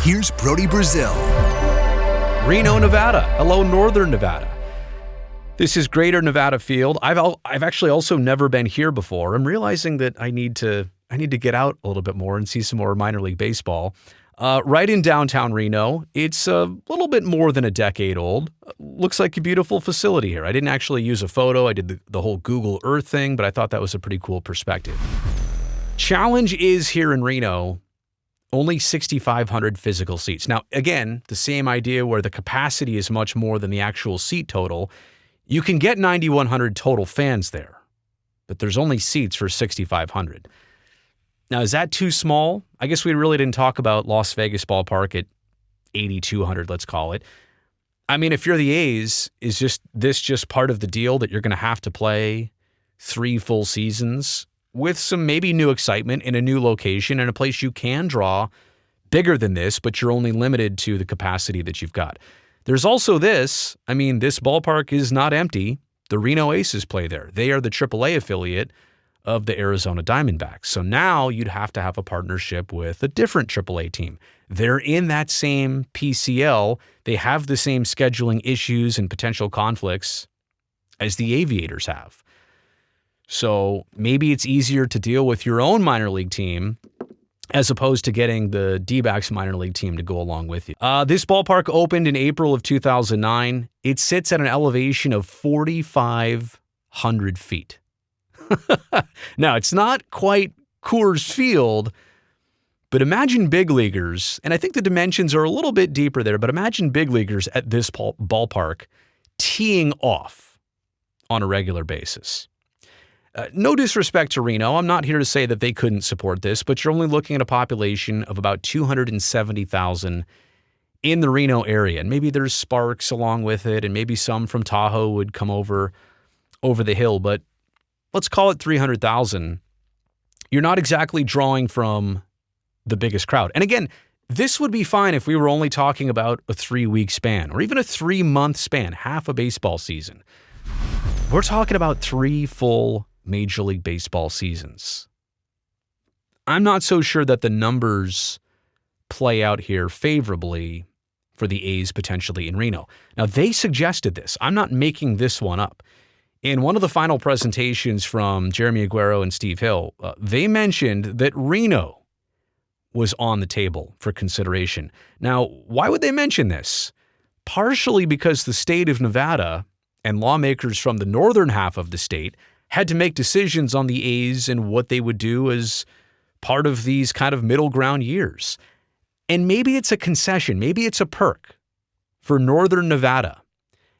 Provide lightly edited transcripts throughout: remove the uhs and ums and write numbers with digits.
Here's Brody Brazil. Reno, Nevada. Hello, Northern Nevada. This is Greater Nevada Field. I've actually also never been here before. I'm realizing that I need to get out a little bit more and see some more minor league baseball. Right in downtown Reno. It's a little bit more than a decade old. Looks like a beautiful facility here. I didn't actually use a photo. I did the whole Google Earth thing, but I thought that was a pretty cool perspective. Challenge is here in Reno, only 6,500 physical seats. Now, again, the same idea where the capacity is much more than the actual seat total. You can get 9,100 total fans there, but there's only seats for 6,500. Now, is that too small? I guess we really didn't talk about Las Vegas ballpark at 8,200, let's call it. I mean, if you're the A's, is this just part of the deal that you're going to have to play 3 full seasons with some maybe new excitement in a new location and a place you can draw bigger than this, but you're only limited to the capacity that you've got? There's also this. I mean, this ballpark is not empty. The Reno Aces play there. They are the AAA affiliate of the Arizona Diamondbacks. So now you'd have to have a partnership with a different AAA team. They're in that same PCL. They have the same scheduling issues and potential conflicts as the Aviators have. So maybe it's easier to deal with your own minor league team as opposed to getting the D-backs minor league team to go along with you. This ballpark opened in April of 2009. It sits at an elevation of 4,500 feet. Now, it's not quite Coors Field, but imagine big leaguers, and I think the dimensions are a little bit deeper there, but imagine big leaguers at this ballpark teeing off on a regular basis. No disrespect to Reno. I'm not here to say that they couldn't support this, but you're only looking at a population of about 270,000 in the Reno area. And maybe there's Sparks along with it, and maybe some from Tahoe would come over the hill, but let's call it 300,000. You're not exactly drawing from the biggest crowd. And again, this would be fine if we were only talking about a 3-week span or even a 3-month span, half a baseball season. We're talking about 3 full Major League Baseball seasons. I'm not so sure that the numbers play out here favorably for the A's potentially in Reno. Now, they suggested this. I'm not making this one up. In one of the final presentations from Jeremy Aguero and Steve Hill, they mentioned that Reno was on the table for consideration. Now, why would they mention this? Partially because the state of Nevada and lawmakers from the northern half of the state had to make decisions on the A's and what they would do as part of these kind of middle ground years. And maybe it's a concession, maybe it's a perk for northern Nevada.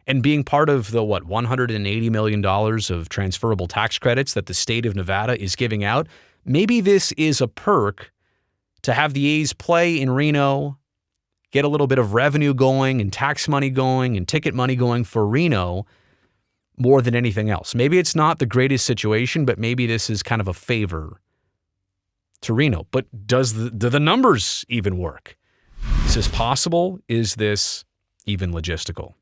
And being part of the, $180 million of transferable tax credits that the state of Nevada is giving out, maybe this is a perk to have the A's play in Reno, get a little bit of revenue going and tax money going and ticket money going for Reno more than anything else. Maybe it's not the greatest situation, but maybe this is kind of a favor to Reno. But do the numbers even work? Is this possible? Is this even logistical?